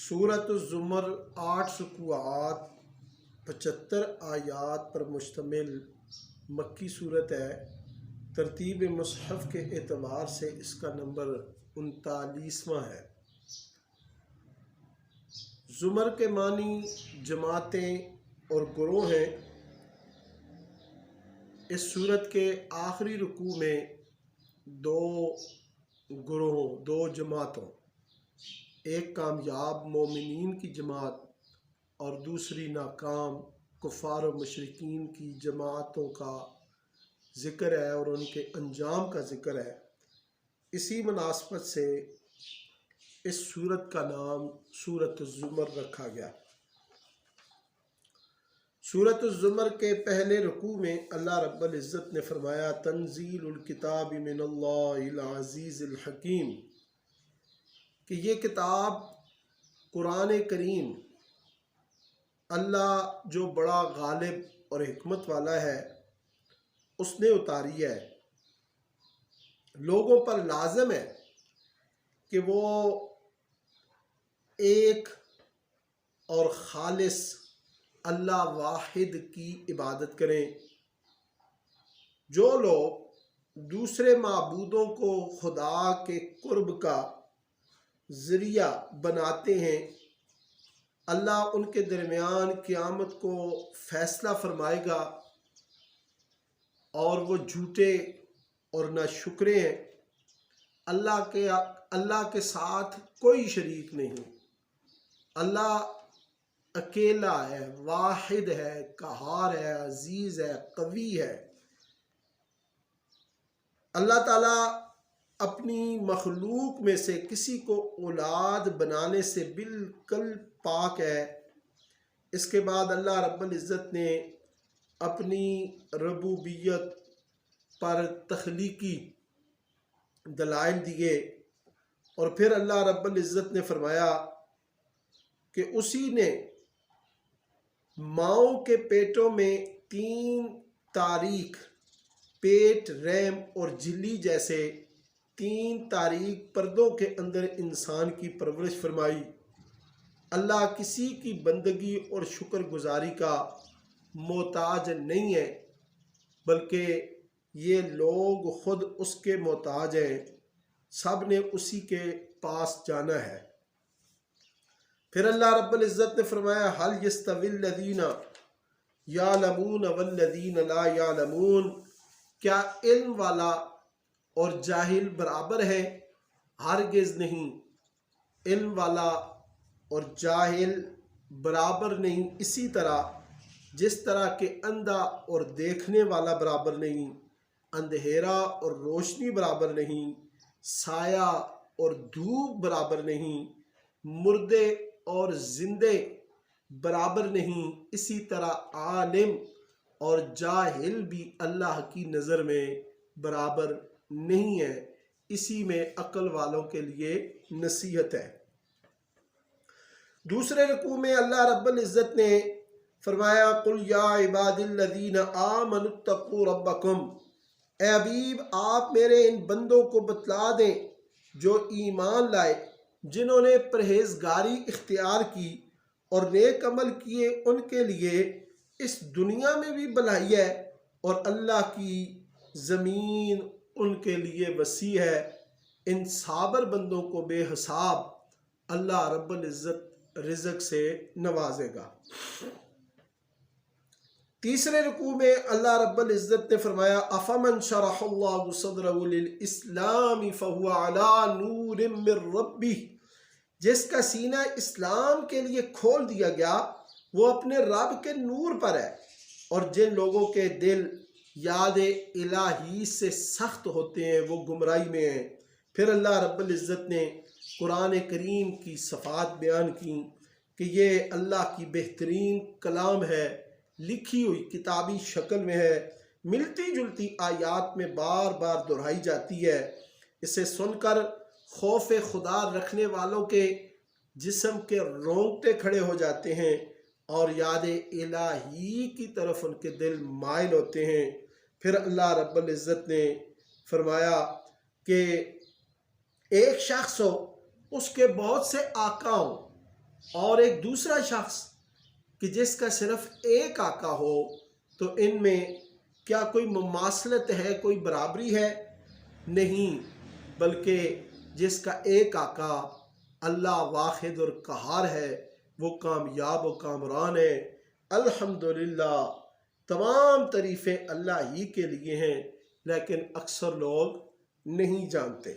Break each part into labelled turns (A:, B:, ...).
A: سورۃ الزمر 8 رکوعات 75 آیات پر مشتمل مکی صورت ہے۔ ترتیب مصحف کے اعتبار سے اس کا نمبر 39واں ہے۔ زمر کے معنی جماعتیں اور گروہ ہیں۔ اس صورت کے آخری رکوع میں دو گروہوں، دو جماعتوں، ایک کامیاب مومنین کی جماعت اور دوسری ناکام کفار و مشرکین کی جماعتوں کا ذکر ہے اور ان کے انجام کا ذکر ہے۔ اسی مناسبت سے اس سورت کا نام سورۃ الزمر رکھا گیا۔ سورۃ الزمر کے پہلے رکوع میں اللہ رب العزت نے فرمایا تنزیل الکتاب من اللہ العزیز الحکیم، کہ یہ کتاب قرآن کریم اللہ جو بڑا غالب اور حکمت والا ہے اس نے اتاری ہے۔ لوگوں پر لازم ہے کہ وہ ایک اور خالص اللہ واحد کی عبادت کریں۔ جو لوگ دوسرے معبودوں کو خدا کے قرب کا ذریعہ بناتے ہیں، اللہ ان کے درمیان قیامت کو فیصلہ فرمائے گا اور وہ جھوٹے اور ناشکرے ہیں۔ اللہ کے ساتھ کوئی شریک نہیں۔ اللہ اکیلا ہے، واحد ہے، قہار ہے، عزیز ہے، قوی ہے۔ اللہ تعالیٰ اپنی مخلوق میں سے کسی کو اولاد بنانے سے بالکل پاک ہے۔ اس کے بعد اللہ رب العزت نے اپنی ربوبیت پر تخلیقی دلائل دیے اور پھر اللہ رب العزت نے فرمایا کہ اسی نے ماؤں کے پیٹوں میں 3 تاریک پیٹ، رحم اور جھلی جیسے 3 تاریک پردوں کے اندر انسان کی پرورش فرمائی۔ اللہ کسی کی بندگی اور شکر گزاری کا محتاج نہیں ہے، بلکہ یہ لوگ خود اس کے محتاج ہیں۔ سب نے اسی کے پاس جانا ہے۔ پھر اللہ رب العزت نے فرمایا هل يستوي الذين يعلمون والذين لا يعلمون، کیا علم والا اور جاہل برابر ہے؟ ہرگز نہیں۔ علم والا اور جاہل برابر نہیں، اسی طرح جس طرح کہ اندھا اور دیکھنے والا برابر نہیں، اندھیرا اور روشنی برابر نہیں، سایہ اور دھوپ برابر نہیں، مردے اور زندے برابر نہیں، اسی طرح عالم اور جاہل بھی اللہ کی نظر میں برابر نہیں ہے۔ اسی میں عقل والوں کے لیے نصیحت ہے۔ دوسرے رکوع میں اللہ رب العزت نے فرمایا قل یا عباد الذین آمنوا اتقوا ربکم، اے حبیب آپ میرے ان بندوں کو بتلا دیں جو ایمان لائے، جنہوں نے پرہیزگاری اختیار کی اور نیک عمل کیے، ان کے لیے اس دنیا میں بھی بھلائی ہے اور اللہ کی زمین ان کے لیے وسیع ہے۔ ان صابر بندوں کو بے حساب اللہ رب العزت رزق سے نوازے گا۔ تیسرے رکوع میں اللہ رب العزت نے فرمایا افمن شرح اللہ صدرہ للاسلام فہو علی نور من ربہ، جس کا سینہ اسلام کے لیے کھول دیا گیا وہ اپنے رب کے نور پر ہے، اور جن لوگوں کے دل یاد الہی سے سخت ہوتے ہیں وہ گمراہی میں ہیں۔ پھر اللہ رب العزت نے قرآن کریم کی صفات بیان کی کہ یہ اللہ کی بہترین کلام ہے، لکھی ہوئی کتابی شکل میں ہے، ملتی جلتی آیات میں بار بار دہرائی جاتی ہے۔ اسے سن کر خوف خدا رکھنے والوں کے جسم کے رونگٹے کھڑے ہو جاتے ہیں اور یاد الہی کی طرف ان کے دل مائل ہوتے ہیں۔ پھر اللہ رب العزت نے فرمایا کہ ایک شخص ہو، اس کے بہت سے آقا ہوں، اور ایک دوسرا شخص کہ جس کا صرف ایک آقا ہو، تو ان میں کیا کوئی مماثلت ہے، کوئی برابری ہے؟ نہیں، بلکہ جس کا ایک آقا اللہ واحد اور قہار ہے وہ کامیاب و کامران ہے۔ الحمدللہ، تمام تعریفیں اللہ ہی کے لیے ہیں، لیکن اکثر لوگ نہیں جانتے۔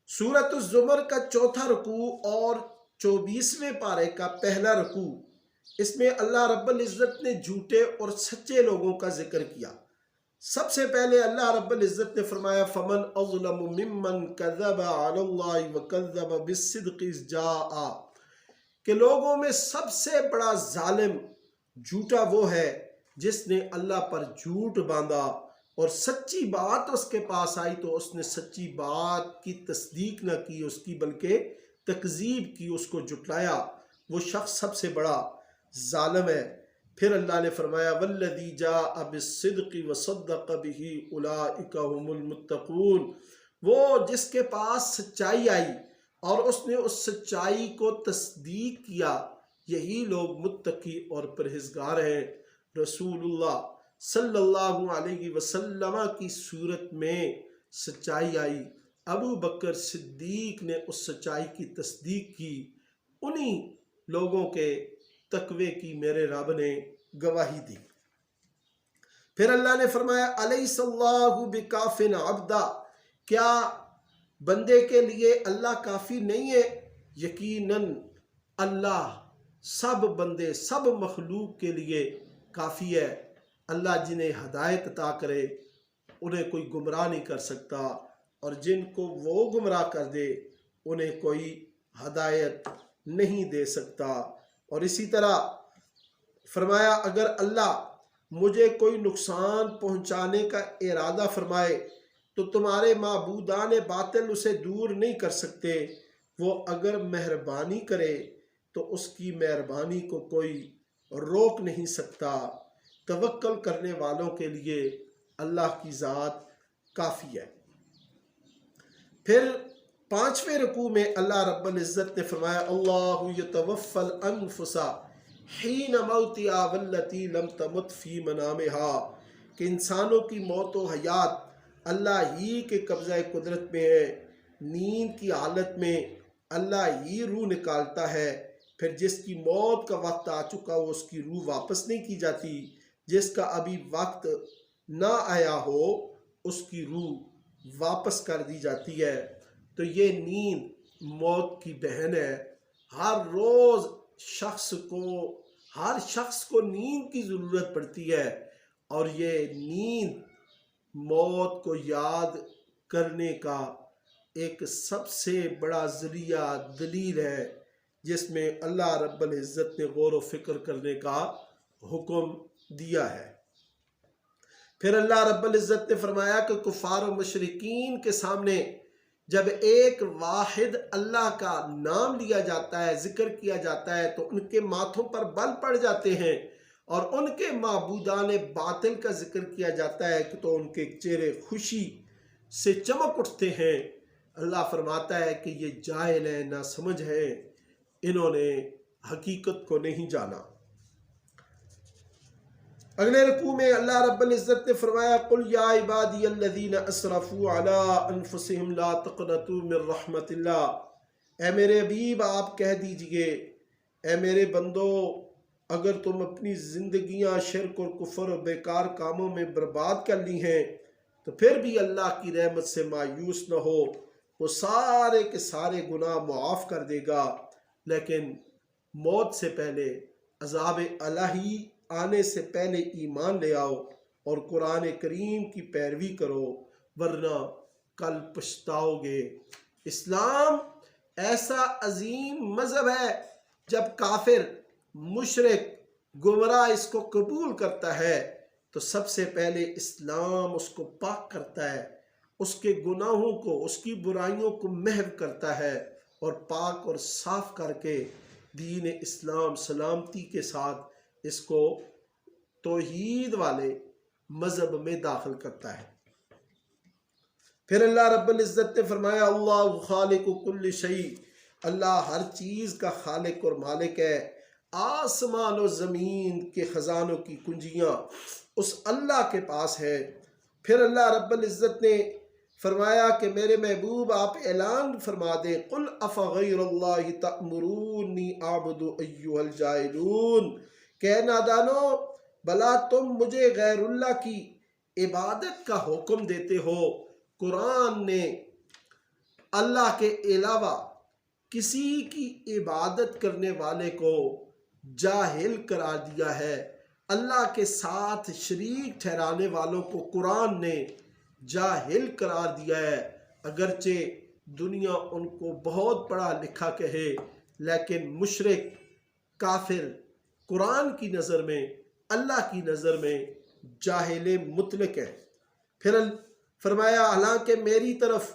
A: سورۃ الزمر کا چوتھا رکوع اور 24ویں پارے کا پہلا رکوع، اس میں اللہ رب العزت نے جھوٹے اور سچے لوگوں کا ذکر کیا۔ سب سے پہلے اللہ رب العزت نے فرمایا فَمَنْ أَظْلَمُ مِمَّنْ كَذَبَ عَلَى اللَّهِ وَكَذَّبَ بِالصِّدْقِ إِذْ جَاءَ، کہ لوگوں میں سب سے بڑا ظالم جھوٹا وہ ہے جس نے اللہ پر جھوٹ باندھا اور سچی بات اس کے پاس آئی تو اس نے سچی بات کی تصدیق نہ کی اس کی، بلکہ تکذیب کی، اس کو جھٹلایا۔ وہ شخص سب سے بڑا ظالم ہے۔ پھر اللہ نے فرمایا وَالَّذِي جَاءَ بِالصِّدْقِ وَصَدَّقَ بِهِ أُولَئِكَ هُمُ الْمُتَّقُونَ، وہ جس کے پاس سچائی آئی اور اس نے اس سچائی کو تصدیق کیا، یہی لوگ متقی اور پرہیزگار ہیں۔ رسول اللہ صلی اللہ علیہ وسلم کی صورت میں سچائی آئی، ابو بکر صدیق نے اس سچائی کی تصدیق کی، انہی لوگوں کے تقوی کی میرے رب نے گواہی دی۔ پھر اللہ نے فرمایا الیس اللہ بکاف عبدا، کیا بندے کے لیے اللہ کافی نہیں ہے؟ یقیناً اللہ سب بندے، سب مخلوق کے لیے کافی ہے۔ اللہ جنہیں ہدایت عطا کرے انہیں کوئی گمراہ نہیں کر سکتا، اور جن کو وہ گمراہ کر دے انہیں کوئی ہدایت نہیں دے سکتا۔ اور اسی طرح فرمایا اگر اللہ مجھے کوئی نقصان پہنچانے کا ارادہ فرمائے تو تمہارے معبودان باطل اسے دور نہیں کر سکتے، وہ اگر مہربانی کرے تو اس کی مہربانی کو کوئی روک نہیں سکتا۔ توکل کرنے والوں کے لیے اللہ کی ذات کافی ہے۔ پھر 5ویں رکوع میں اللہ رب العزت نے فرمایا اللہ یتوفی الانفس حین موتہا واللتی لم تمت فی منامہا، کہ انسانوں کی موت و حیات اللہ ہی کے قبضہ قدرت میں ہے۔ نیند کی حالت میں اللہ ہی روح نکالتا ہے، پھر جس کی موت کا وقت آ چکا ہو اس کی روح واپس نہیں کی جاتی، جس کا ابھی وقت نہ آیا ہو اس کی روح واپس کر دی جاتی ہے۔ تو یہ نیند موت کی بہن ہے۔ ہر روز ہر شخص کو نیند کی ضرورت پڑتی ہے، اور یہ نیند موت کو یاد کرنے کا ایک سب سے بڑا ذریعہ دلیل ہے، جس میں اللہ رب العزت نے غور و فکر کرنے کا حکم دیا ہے۔ پھر اللہ رب العزت نے فرمایا کہ کفار و مشرکین کے سامنے جب ایک واحد اللہ کا نام لیا جاتا ہے، ذکر کیا جاتا ہے، تو ان کے ماتھوں پر بل پڑ جاتے ہیں، اور ان کے معبودان باطل کا ذکر کیا جاتا ہے تو ان کے چہرے خوشی سے چمک اٹھتے ہیں۔ اللہ فرماتا ہے کہ یہ جاہل ہیں، نہ سمجھ ہیں، انہوں نے حقیقت کو نہیں جانا۔ اگلے رکوع میں اللہ رب العزت نے فرمایا قل یا عبادی الذین اسرفوا علی انفسہم لا تقنطوا من رحمت اللہ، اے میرے حبیب آپ کہہ دیجئے اے میرے بندو، اگر تم اپنی زندگیاں شرک اور کفر اور بیکار کاموں میں برباد کر لی ہیں تو پھر بھی اللہ کی رحمت سے مایوس نہ ہو، وہ سارے کے سارے گناہ معاف کر دے گا، لیکن موت سے پہلے، عذاب الہی آنے سے پہلے ایمان لے آؤ اور قرآن کریم کی پیروی کرو، ورنہ کل پچھتاؤ گے۔ اسلام ایسا عظیم مذہب ہے، جب کافر، مشرک، گمراہ اس کو قبول کرتا ہے تو سب سے پہلے اسلام اس کو پاک کرتا ہے، اس کے گناہوں کو، اس کی برائیوں کو محو کرتا ہے، اور پاک اور صاف کر کے دین اسلام سلامتی کے ساتھ اس کو توحید والے مذہب میں داخل کرتا ہے۔ پھر اللہ رب العزت نے فرمایا اللہ خالق کل شیء، اللہ ہر چیز کا خالق اور مالک ہے۔ آسمان و زمین کے خزانوں کی کنجیاں اس اللہ کے پاس ہے۔ پھر اللہ رب العزت نے فرمایا کہ میرے محبوب آپ اعلان فرما دیں، قل افغیر اللہ تأمرونی اعبد ایھا الجاہلون، کہ نادانو بلا تم مجھے غیر اللہ کی عبادت کا حکم دیتے ہو۔ قرآن نے اللہ کے علاوہ کسی کی عبادت کرنے والے کو جاہل قرار دیا ہے۔ اللہ کے ساتھ شریک ٹھہرانے والوں کو قرآن نے جاہل قرار دیا ہے، اگرچہ دنیا ان کو بہت پڑھا لکھا کہے، لیکن مشرک کافر قرآن کی نظر میں، اللہ کی نظر میں جاہل مطلق ہے۔ پھر فرمایا حالانکہ میری طرف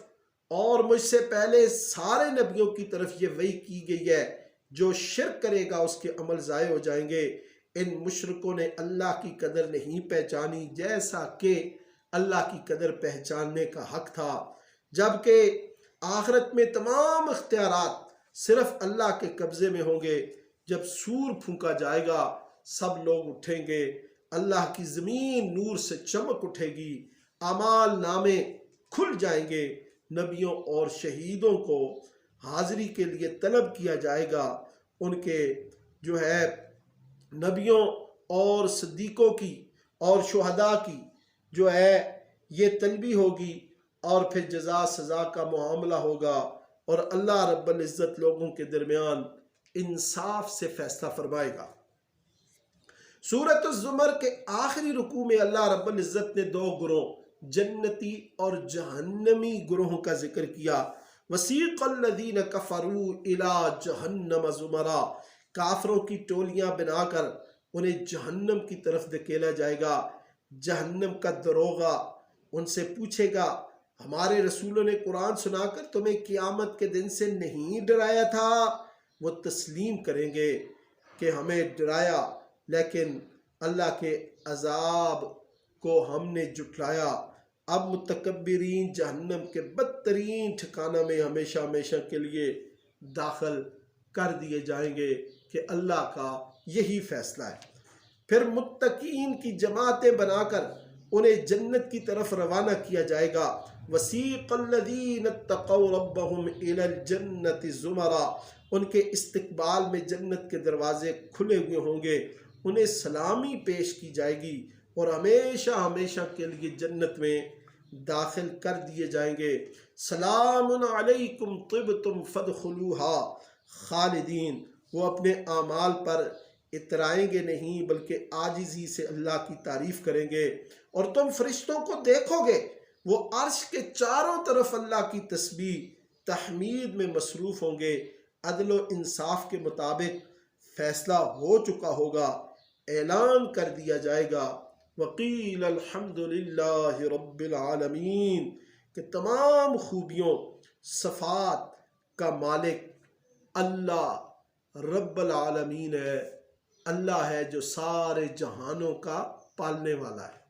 A: اور مجھ سے پہلے سارے نبیوں کی طرف یہ وحی کی گئی ہے، جو شرک کرے گا اس کے عمل ضائع ہو جائیں گے۔ ان مشرکوں نے اللہ کی قدر نہیں پہچانی جیسا کہ اللہ کی قدر پہچاننے کا حق تھا، جبکہ آخرت میں تمام اختیارات صرف اللہ کے قبضے میں ہوں گے۔ جب سور پھونکا جائے گا سب لوگ اٹھیں گے، اللہ کی زمین نور سے چمک اٹھے گی، اعمال نامے کھل جائیں گے، نبیوں اور شہیدوں کو حاضری کے لیے طلب کیا جائے گا، ان کے نبیوں اور صدیقوں کی اور شہداء کی یہ طلبی ہوگی، اور پھر جزا سزا کا معاملہ ہوگا، اور اللہ رب العزت لوگوں کے درمیان انصاف سے فیصلہ فرمائے گا۔ سورۃ الزمر کے آخری رکوع میں اللہ رب العزت نے دو گروہ، جنتی اور جہنمی گروہوں کا ذکر کیا۔ وسیق الذین کفروا الی جہنم زمرا، کافروں کی ٹولیاں بنا کر انہیں جہنم کی طرف دھکیلا جائے گا۔ جہنم کا دروغہ ان سے پوچھے گا، ہمارے رسولوں نے قرآن سنا کر تمہیں قیامت کے دن سے نہیں ڈرایا تھا؟ وہ تسلیم کریں گے کہ ہمیں ڈرایا، لیکن اللہ کے عذاب کو ہم نے جھٹلایا۔ اب متکبرین جہنم کے بدترین ٹھکانہ میں ہمیشہ ہمیشہ کے لیے داخل کر دیے جائیں گے کہ اللہ کا یہی فیصلہ ہے۔ پھر متقین کی جماعتیں بنا کر انہیں جنت کی طرف روانہ کیا جائے گا۔ وسیق الذین اتقوا ربهم الی الجنۃ زمرا، ان کے استقبال میں جنت کے دروازے کھلے ہوئے ہوں گے، انہیں سلامی پیش کی جائے گی اور ہمیشہ ہمیشہ کے لیے جنت میں داخل کر دیے جائیں گے۔ سلام علیکم طبتم فادخلوہا خالدین، وہ اپنے اعمال پر اترائیں گے نہیں بلکہ عاجزی سے اللہ کی تعریف کریں گے۔ اور تم فرشتوں کو دیکھو گے، وہ عرش کے چاروں طرف اللہ کی تسبیح تحمید میں مصروف ہوں گے۔ عدل و انصاف کے مطابق فیصلہ ہو چکا ہوگا، اعلان کر دیا جائے گا، وقیل الحمد للہ رب العالمین، کہ تمام خوبیوں صفات کا مالک اللہ رب العالمین ہے، اللہ ہے جو سارے جہانوں کا پالنے والا ہے۔